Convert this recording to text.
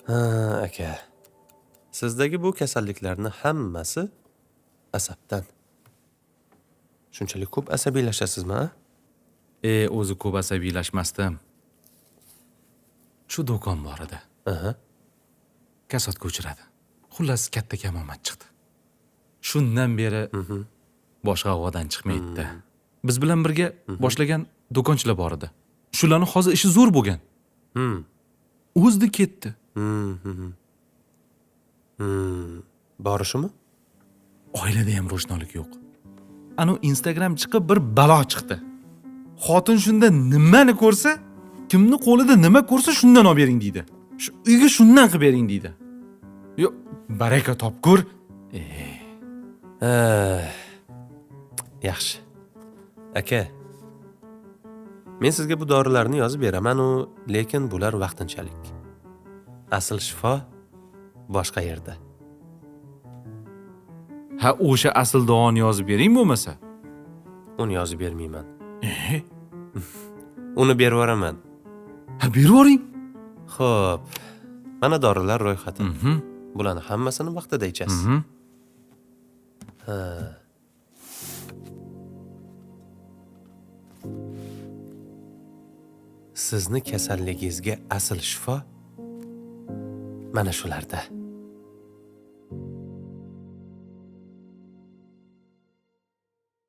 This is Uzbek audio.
Ha, aka. Sizdagi bu kasalliklarning hammasi asabdan. Shunchalik ko'p asabiylashasizmi, a? O'zi ko'p asabiylashmasdim. Shu do'kon bor edi. Aha. Kasodga uchradi. Xullas katta kamomad chiqdi. Shundan beri boshqa havodan chiqmaydi. Biz bilan birga boshlagan do'konchilar bor edi. Shularning hozir ishi zo'r bo'lgan. O'zdi ketdi. Borishimi? Oilada ham ro'shnolik yo'q. Anu Instagram chiqib bir balo chiqdi. Xotin shunda nimani ko'rsa, kimni qo'lida nima ko'rsa shundan olib bering deydi. Shu uyga shundan qilib bering deydi. Yo'q, baraka topkur. Yaxshi. Aka. Men sizga bu dorilarni yozib beraman, lekin bular vaqtinchalik. Asl shifo boshqa yerda. Ha, o'sha asl duoni yozib bering bo'lmasa. Uni yozib bermayman. Uni berib yuboraman. Ha, berib yuboring. Xo'p. Mana dorilar ro'yxati. Bularni hammasini vaqtida ichasiz. Sizni kasalligingizga asl shifo mana shularda.